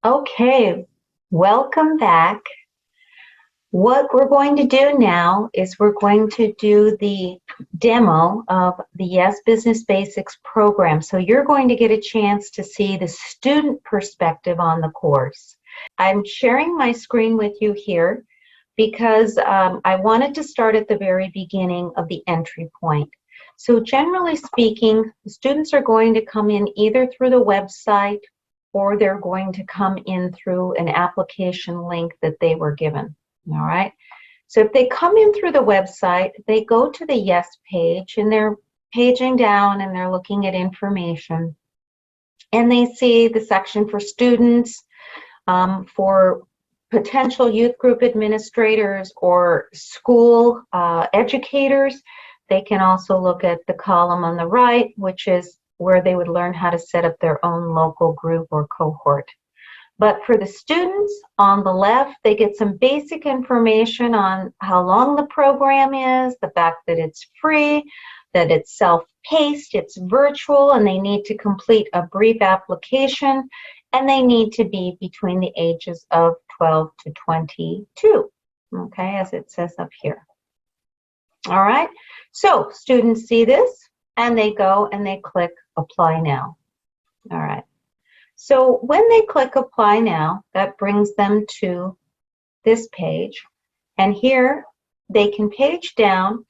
Okay, welcome back. What we're going to do now is we're going to do the demo of the YESS Business Basics program. So you're going to get a chance to see the student perspective on the course. I'm sharing my screen with you here because I wanted to start at the very beginning of the entry point. So generally speaking, the students are going to come in either through the website or they're going to come in through an application link that they were given. All right. So if they come in through the website, they go to the YESS page and they're paging down and they're looking at information. And they see the section for students, for potential youth group administrators or school educators. They can also look at the column on the right, which is where they would learn how to set up their own local group or cohort. But for the students on the left, they get some basic information on how long the program is, the fact that it's free, that it's self-paced, it's virtual, and they need to complete a brief application, and they need to be between the ages of 12 to 22, okay, as it says up here. All right, so students see this, and they go and they click Apply Now. All right. So when they click Apply Now, that brings them to this page. And here they can page down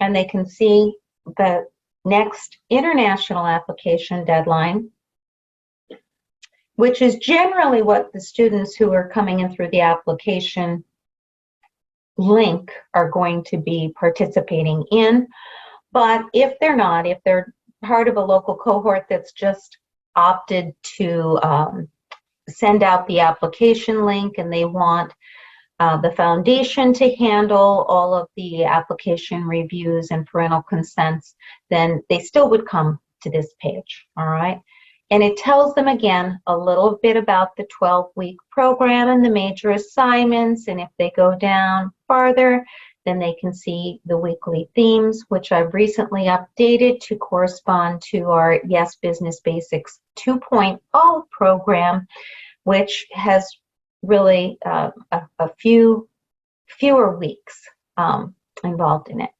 and they can see the next international application deadline, which is generally what the students who are coming in through the application link are going to be participating in. But if they're not, if they're part of a local cohort that's just opted to send out the application link and they want the foundation to handle all of the application reviews and parental consents, then they still would come to this page, all right? And it tells them again a little bit about the 12-week program and the major assignments, and if they go down farther, then they can see the weekly themes, which I've recently updated to correspond to our YESS Business Basics 2.0 program, which has really a fewer weeks involved in it.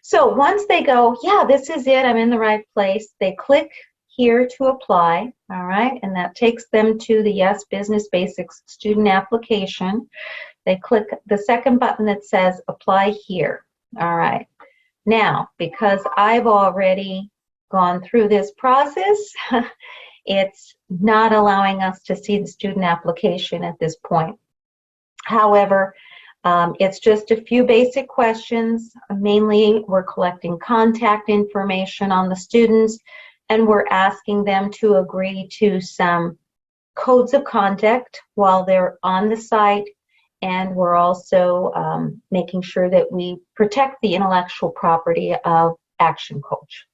So once they go, yeah, this is it, I'm in the right place, they click here to apply, all right, and that takes them to the YESS Business Basics student application. They click the second button that says Apply Here. All right. Now, because I've already gone through this process, it's not allowing us to see the student application at this point. However, it's just a few basic questions. Mainly, we're collecting contact information on the students, and we're asking them to agree to some codes of conduct while they're on the site. And we're also making sure that we protect the intellectual property of ActionCOACH.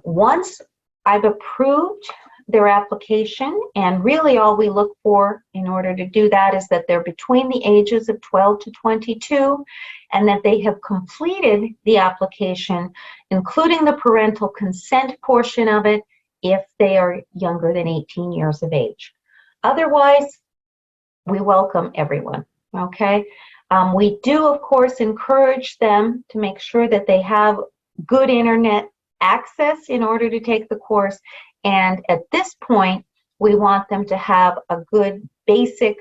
Once I've approved their application, and really all we look for in order to do that is that they're between the ages of 12 to 22 and that they have completed the application, including the parental consent portion of it if they are younger than 18 years of age. Otherwise, we welcome everyone, okay? We do, of course, encourage them to make sure that they have good internet access in order to take the course. And at this point, we want them to have a good basic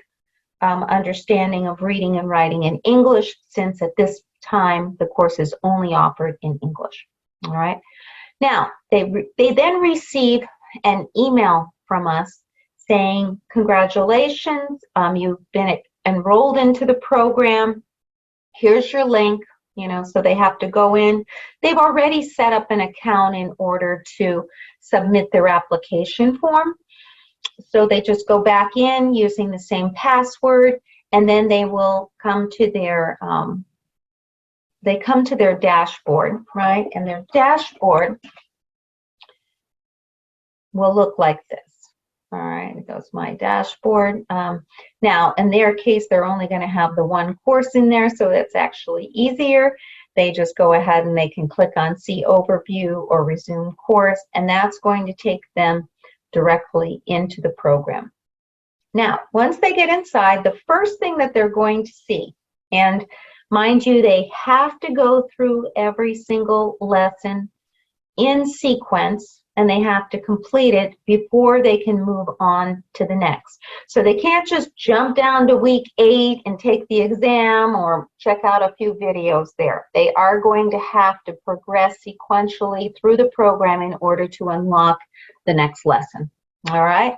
understanding of reading and writing in English, since at this time, the course is only offered in English, all right? Now, they then receive an email from us saying, congratulations, you've been enrolled into the program. Here's your link, you know, so they have to go in. They've already set up an account in order to submit their application form. So they just go back in using the same password, and then they will come to their dashboard, right? And their dashboard will look like this. All right, it goes my dashboard. Now, in their case, they're only going to have the one course in there, so that's actually easier. They just go ahead and they can click on See Overview or Resume Course, and that's going to take them directly into the program. Now, once they get inside, the first thing that they're going to see, and mind you, they have to go through every single lesson in sequence, and they have to complete it before they can move on to the next. So they can't just jump down to week 8 and take the exam or check out a few videos there. They are going to have to progress sequentially through the program in order to unlock the next lesson. All right?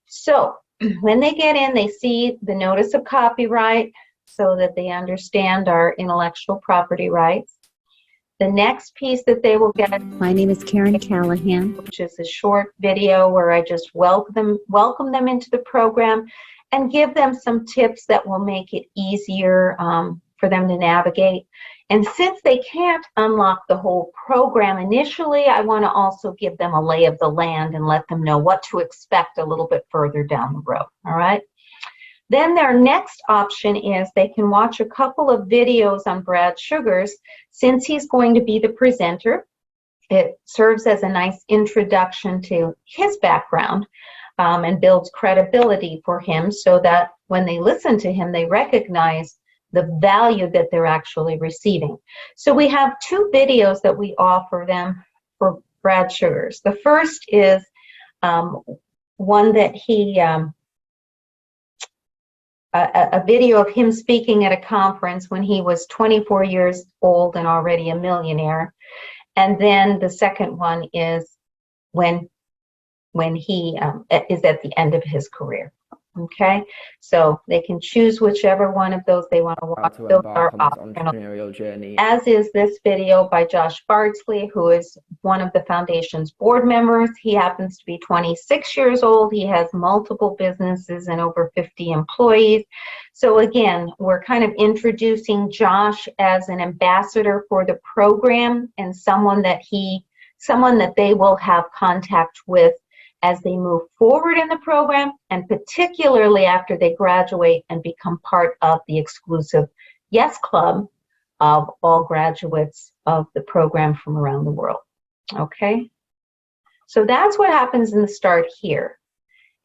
So when they get in, they see the notice of copyright so that they understand our intellectual property rights. The next piece that they will get, my name is Karen Callahan, which is a short video where I just welcome them into the program and give them some tips that will make it easier for them to navigate. And since they can't unlock the whole program initially, I want to also give them a lay of the land and let them know what to expect a little bit further down the road. All right. Then their next option is they can watch a couple of videos on Brad Sugars. Since he's going to be the presenter, it serves as a nice introduction to his background and builds credibility for him so that when they listen to him, they recognize the value that they're actually receiving. So we have 2 videos that we offer them for Brad Sugars. The first is one that he... a video of him speaking at a conference when he was 24 years old and already a millionaire. And then the second one is when he is at the end of his career. Okay, so they can choose whichever one of those they want to watch. Those are optional, as is this video by Josh Bardsley, who is one of the foundation's board members. He happens to be 26 years old. He has multiple businesses and over 50 employees. So again, we're kind of introducing Josh as an ambassador for the program and someone that they will have contact with as they move forward in the program, and particularly after they graduate and become part of the exclusive YESS Club of all graduates of the program from around the world. Okay? So that's what happens in the start here.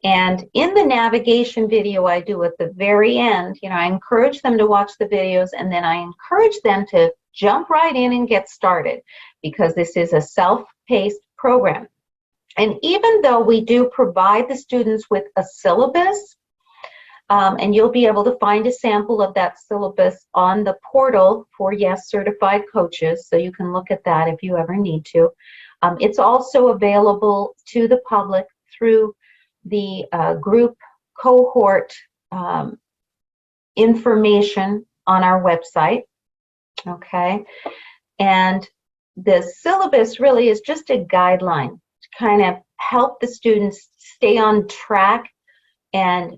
And in the navigation video I do at the very end, I encourage them to watch the videos, and then I encourage them to jump right in and get started, because this is a self-paced program. And even though we do provide the students with a syllabus, and you'll be able to find a sample of that syllabus on the portal for YESS Certified Coaches, so you can look at that if you ever need to. It's also available to the public through the group cohort information on our website. Okay, and the syllabus really is just a guideline to kind of help the students stay on track, and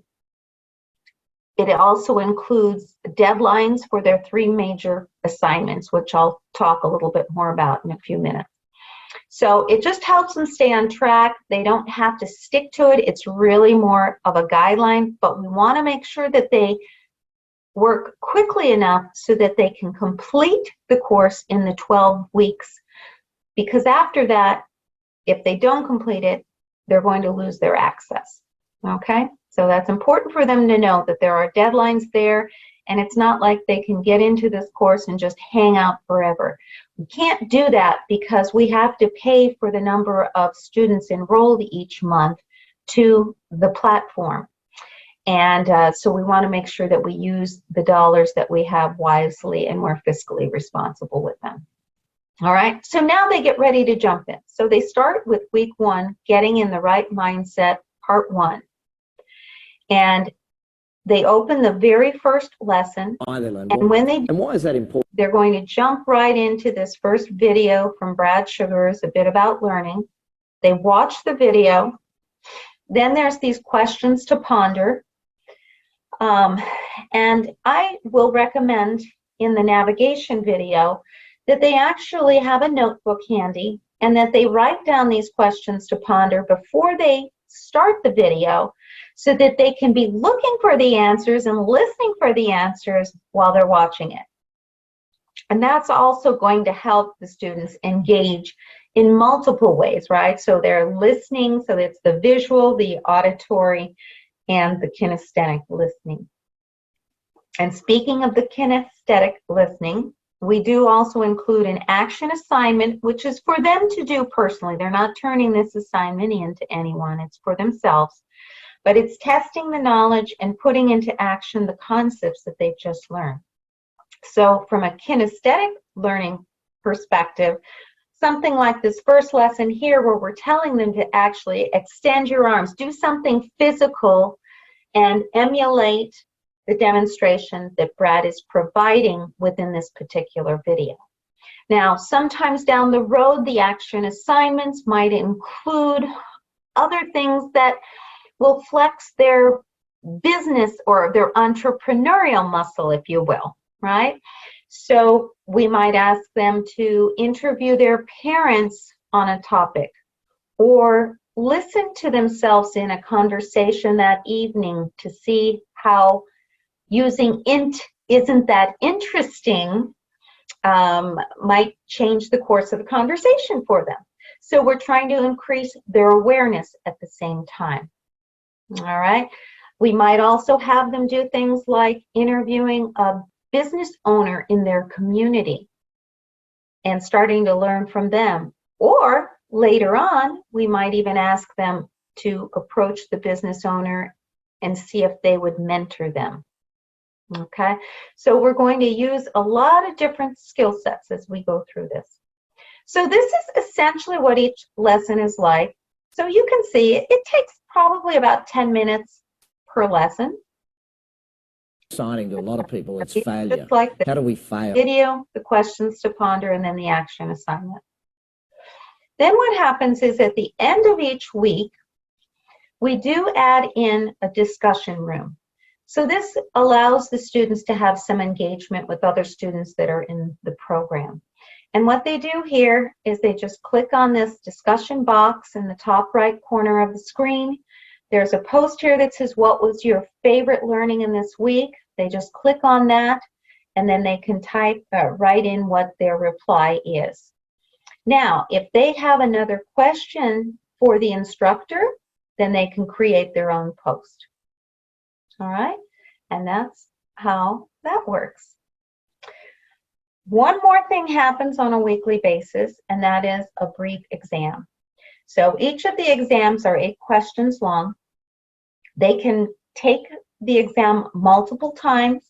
it also includes deadlines for their 3 major assignments, which I'll talk a little bit more about in a few minutes. So it just helps them stay on track. They don't have to stick to it. It's really more of a guideline, but we want to make sure that they work quickly enough so that they can complete the course in the 12 weeks, because after that, if they don't complete it, they're going to lose their access. Okay? So that's important for them to know that there are deadlines there, and it's not like they can get into this course and just hang out forever. We can't do that because we have to pay for the number of students enrolled each month to the platform. And so we want to make sure that we use the dollars that we have wisely, and we're fiscally responsible with them. All right, so now they get ready to jump in. So they start with week 1, getting in the right mindset, part 1. And they open the very first lesson. And when they do, and why is that important? They're going to jump right into this first video from Brad Sugars, a bit about learning. They watch the video. Then there's these questions to ponder. And I will recommend in the navigation video that they actually have a notebook handy and that they write down these questions to ponder before they start the video, so that they can be looking for the answers and listening for the answers while they're watching it. And that's also going to help the students engage in multiple ways, right? So they're listening, so it's the visual, the auditory, and the kinesthetic listening. And speaking of the kinesthetic listening, we do also include an action assignment, which is for them to do personally. They're not turning this assignment in to anyone. It's for themselves. But it's testing the knowledge and putting into action the concepts that they've just learned. So from a kinesthetic learning perspective, something like this first lesson here where we're telling them to actually extend your arms, do something physical and emulate the demonstration that Brad is providing within this particular video. Now, sometimes down the road, the action assignments might include other things that will flex their business or their entrepreneurial muscle, if you will, right? So we might ask them to interview their parents on a topic or listen to themselves in a conversation that evening to see how using isn't that interesting might change the course of the conversation for them. So we're trying to increase their awareness at the same time. All right. We might also have them do things like interviewing a business owner in their community and starting to learn from them. Or later on, we might even ask them to approach the business owner and see if they would mentor them. Okay, so we're going to use a lot of different skill sets as we go through this. So this is essentially what each lesson is like. So you can see it takes probably about 10 minutes per lesson. Exciting to a lot of people, it's failure. Just like the How do we fail? video, the questions to ponder, and then the action assignment. Then what happens is at the end of each week, we do add in a discussion room. So this allows the students to have some engagement with other students that are in the program. And what they do here is they just click on this discussion box in the top right corner of the screen. There's a post here that says, what was your favorite learning in this week? They just click on that, and then they can write in what their reply is. Now, if they have another question for the instructor, then they can create their own post. All right, and that's how that works. One more thing happens on a weekly basis, and that is a brief exam. So each of the exams are 8 questions long. They can take the exam multiple times,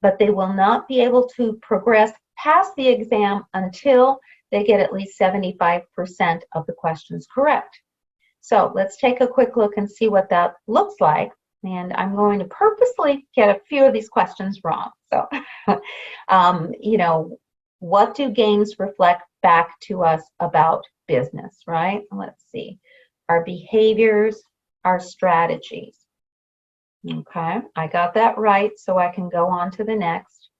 but they will not be able to progress past the exam until they get at least 75% of the questions correct. So let's take a quick look and see what that looks like. And I'm going to purposely get a few of these questions wrong. So, you know, what do games reflect back to us about business, right? Let's see. Our behaviors, our strategies. Okay, I got that right, so I can go on to the next.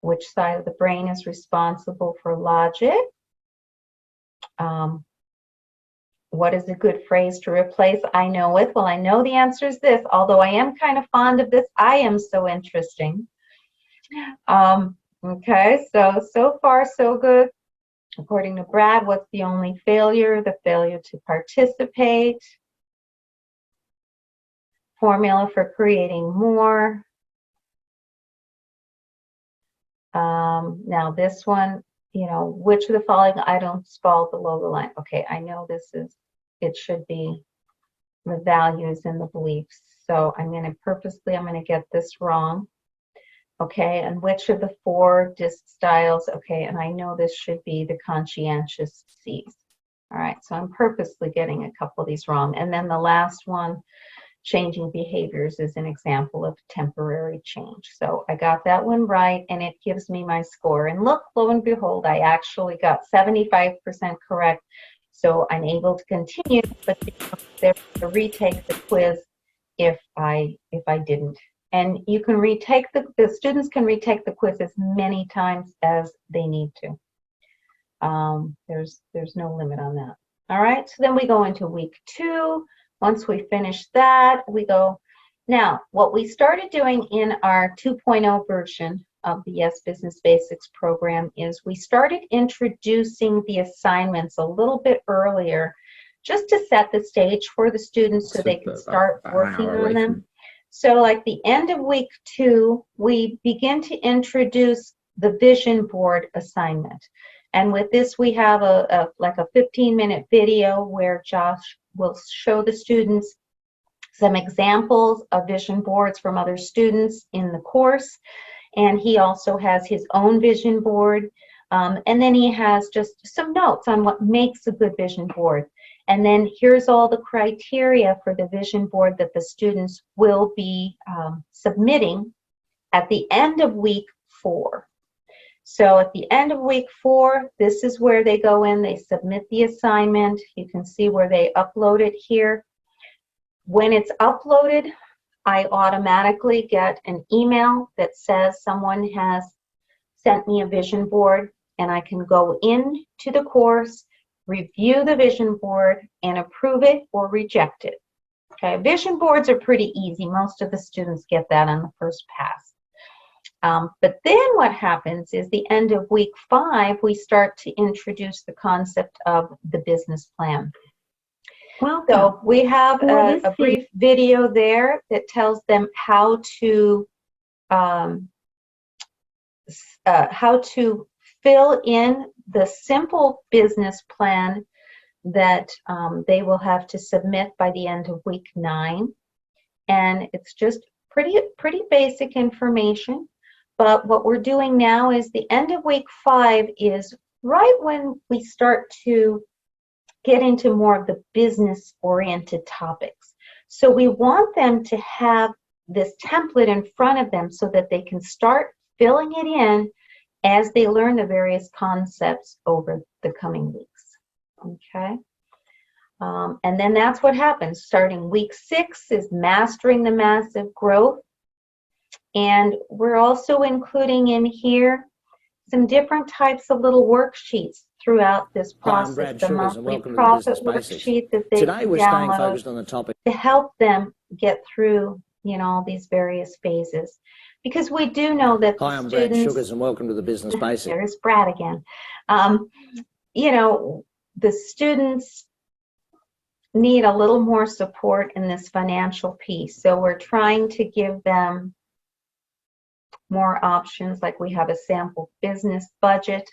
Which side of the brain is responsible for logic? What is a good phrase to replace I know with? Well, I know the answer is this, although I am kind of fond of this. I am so interesting. Okay, so far so good. According to Brad, what's the only failure? The failure to participate. Formula for creating more. Now this one, you know, which of the following items fall below the line? Okay, I know this is, it should be the values and the beliefs. So I'm going to get this wrong. Okay, and which of the 4 disc styles? Okay, and I know this should be the conscientious C's. All right, so I'm purposely getting a couple of these wrong. And then the last one, changing behaviors, is an example of temporary change. So I got that one right, and it gives me my score. And look, lo and behold, I actually got 75% correct. So I'm able to continue, but there's a retake the quiz if I didn't. And you can retake the students can retake the quiz as many times as they need to. There's no limit on that. All right, so then we go into week 2. Once we finish that, we go. Now, what we started doing in our 2.0 version of the YESS Business Basics program is we started introducing the assignments a little bit earlier just to set the stage for the students so they can start working on them. So like the end of week 2, we begin to introduce the vision board assignment. And with this, we have like a 15-minute video where Josh will show the students some examples of vision boards from other students in the course. And he also has his own vision board. And then he has just some notes on what makes a good vision board. And then here's all the criteria for the vision board that the students will be submitting at the end of week 4. So at the end of week 4, this is where they go in, they submit the assignment. You can see where they upload it here. When it's uploaded, I automatically get an email that says someone has sent me a vision board, and I can go into the course, review the vision board, and approve it or reject it. Okay, vision boards are pretty easy. Most of the students get that on the first pass. But then what happens is the end of week 5, we start to introduce the concept of the business plan. Welcome. So we have a brief video there that tells them how to fill in the simple business plan that they will have to submit by the end of week 9. And it's just pretty basic information. But what we're doing now is the end of week 5 is right when we start to get into more of the business-oriented topics. So we want them to have this template in front of them so that they can start filling it in as they learn the various concepts over the coming weeks. Okay? And then that's what happens. Starting week 6 is mastering the massive growth. And we're also including in here some different types of little worksheets throughout this process. The monthly profit worksheet that they Today can we're staying download focused on the topic to help them get through, all these various phases. Because we do know that Hi, I'm Brad Sugars, and welcome to the Business Basics. There's Brad again. The students need a little more support in this financial piece. So we're trying to give them more options, like we have a sample business budget.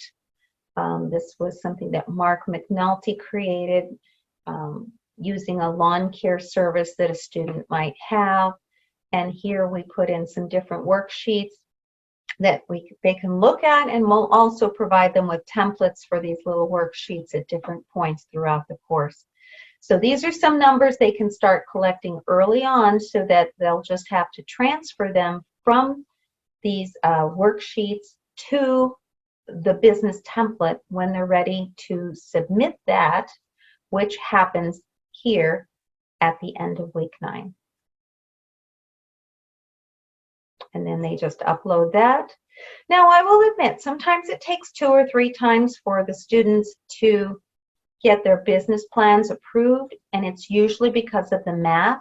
This was something that Mark McNulty created using a lawn care service that a student might have. And here we put in some different worksheets that they can look at, and we'll also provide them with templates for these little worksheets at different points throughout the course. So these are some numbers they can start collecting early on so that they'll just have to transfer them from these worksheets to the business template when they're ready to submit that, which happens here at the end of week 9. And then they just upload that. Now, I will admit, sometimes it takes 2 or 3 times for the students to get their business plans approved, and it's usually because of the math.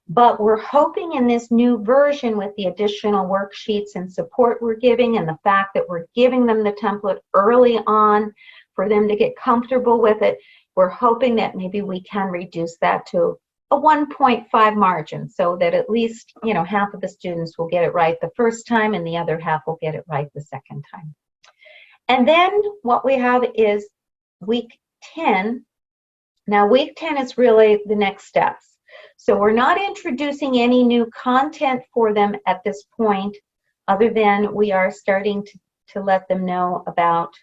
But we're hoping in this new version, with the additional worksheets and support we're giving, and the fact that we're giving them the template early on for them to get comfortable with it, we're hoping that maybe we can reduce that to a 1.5 margin, so that at least half of the students will get it right the first time and the other half will get it right the second time. And then what we have is week 10. Now week 10 is really the next steps. So we're not introducing any new content for them at this point, other than we are starting to let them know about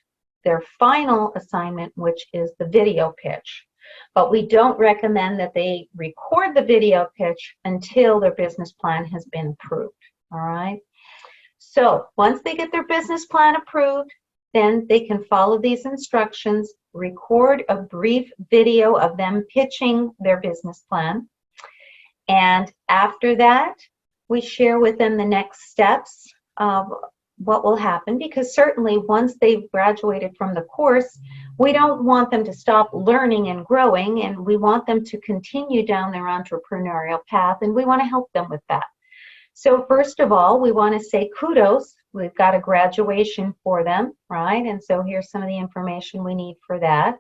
their final assignment, which is the video pitch. But we don't recommend that they record the video pitch until their business plan has been approved. All right. So once they get their business plan approved, then they can follow these instructions, record a brief video of them pitching their business plan. And after that, we share with them the next steps of what will happen, because certainly once they've graduated from the course, we don't want them to stop learning and growing, and we want them to continue down their entrepreneurial path, and we want to help them with that. So first of all, we want to say kudos. We've got a graduation for them, right? And so here's some of the information we need for that.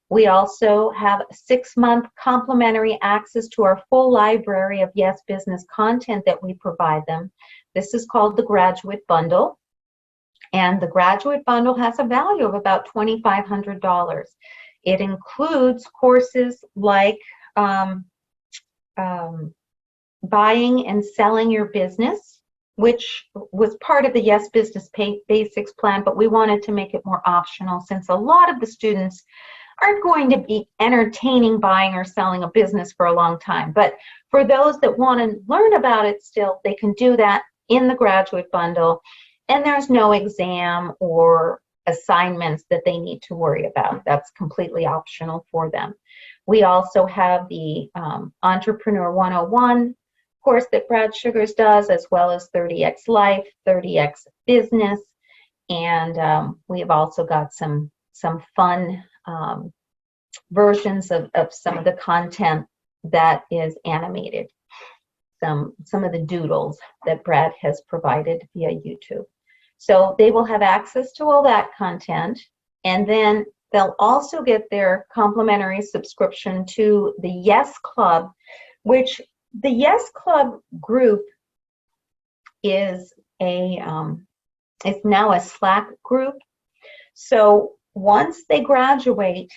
We also have 6-month complimentary access to our full library of YESS Business content that we provide them. This is called the Graduate Bundle. And the Graduate Bundle has a value of about $2,500. It includes courses like buying and selling your business, which was part of the YESS Business Basics plan, but we wanted to make it more optional since a lot of the students aren't going to be entertaining buying or selling a business for a long time. But for those that want to learn about it still, they can do that in the Graduate Bundle, and there's no exam or assignments that they need to worry about. That's completely optional for them. We also have the Entrepreneur 101 course that Brad Sugars does, as well as 30X Life, 30X Business, and we have also got some fun versions of some of the content that is animated, some of the doodles that Brad has provided via YouTube. So they will have access to all that content, and then they'll also get their complimentary subscription to the YESS Club, which the YESS Club group is it's now a Slack group. So once they graduate,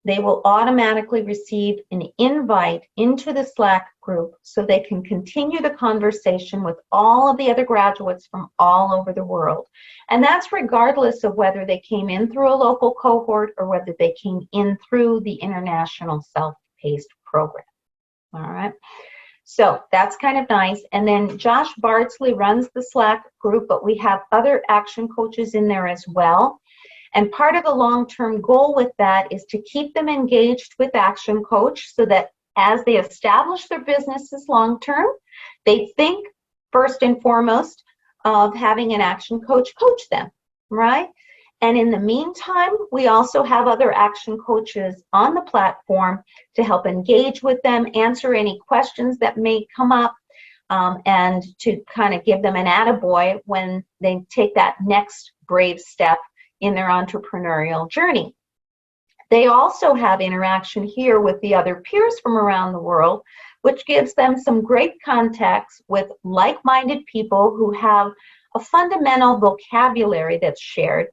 they will automatically receive an invite into the Slack group so they can continue the conversation with all of the other graduates from all over the world. And that's regardless of whether they came in through a local cohort or whether they came in through the international self-paced program. All right. So that's kind of nice. And then Josh Bardsley runs the Slack group, but we have other action coaches in there as well. And part of the long-term goal with that is to keep them engaged with Action Coach so that as they establish their businesses long-term, they think first and foremost of having an action coach coach them, right? And in the meantime, we also have other action coaches on the platform to help engage with them, answer any questions that may come up, and to kind of give them an attaboy when they take that next brave step in their entrepreneurial journey. They also have interaction here with the other peers from around the world, which gives them some great contacts with like-minded people who have a fundamental vocabulary that's shared,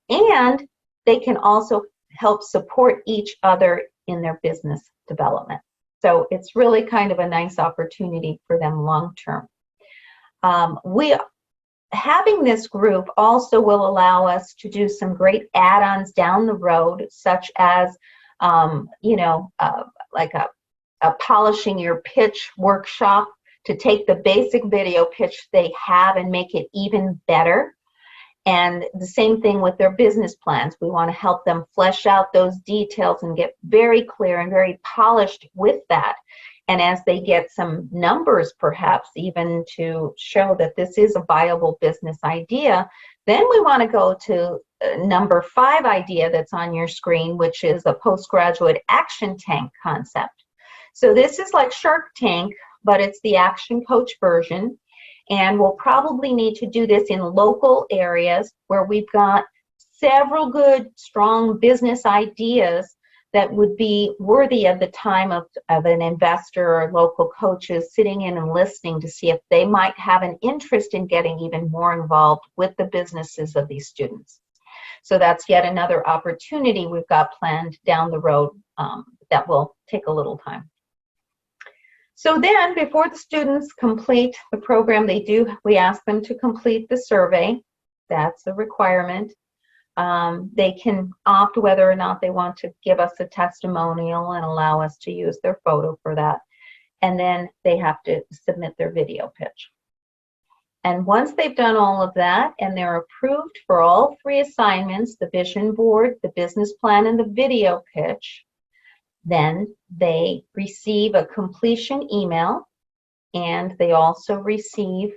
and they can also help support each other in their business development. So it's really kind of a nice opportunity for them long-term. Having this group also will allow us to do some great add-ons down the road, such as, like a polishing your pitch workshop to take the basic video pitch they have and make it even better. And the same thing with their business plans. We want to help them flesh out those details and get very clear and very polished with that. And as they get some numbers, perhaps even to show that this is a viable business idea, then we want to go to number 5 idea that's on your screen, which is a postgraduate action tank concept. So this is like Shark Tank, but it's the Action Coach version. And we'll probably need to do this in local areas where we've got several good, strong business ideas that would be worthy of the time of an investor or local coaches sitting in and listening to see if they might have an interest in getting even more involved with the businesses of these students. So that's yet another opportunity we've got planned down the road that will take a little time. So then, before the students complete the program, we ask them to complete the survey. That's a requirement. They can opt whether or not they want to give us a testimonial and allow us to use their photo for that. And then they have to submit their video pitch. And once they've done all of that and they're approved for all 3 assignments, the vision board, the business plan, and the video pitch, then they receive a completion email, and they also receive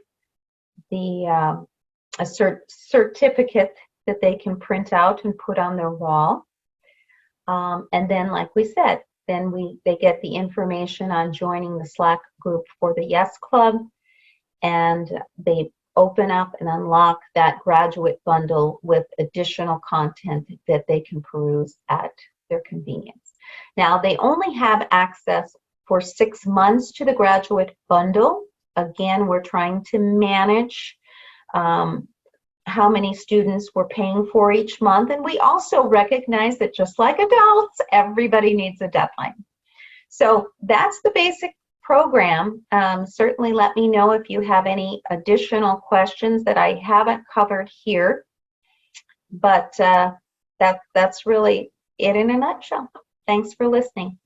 the certificate that they can print out and put on their wall. And then, like we said, then they get the information on joining the Slack group for the YESS Club, and they open up and unlock that graduate bundle with additional content that they can peruse at their convenience. Now, they only have access for 6 months to the graduate bundle. Again, we're trying to manage how many students we're paying for each month. And we also recognize that just like adults, everybody needs a deadline. So that's the basic program. Certainly let me know if you have any additional questions that I haven't covered here. But that's really it in a nutshell. Thanks for listening.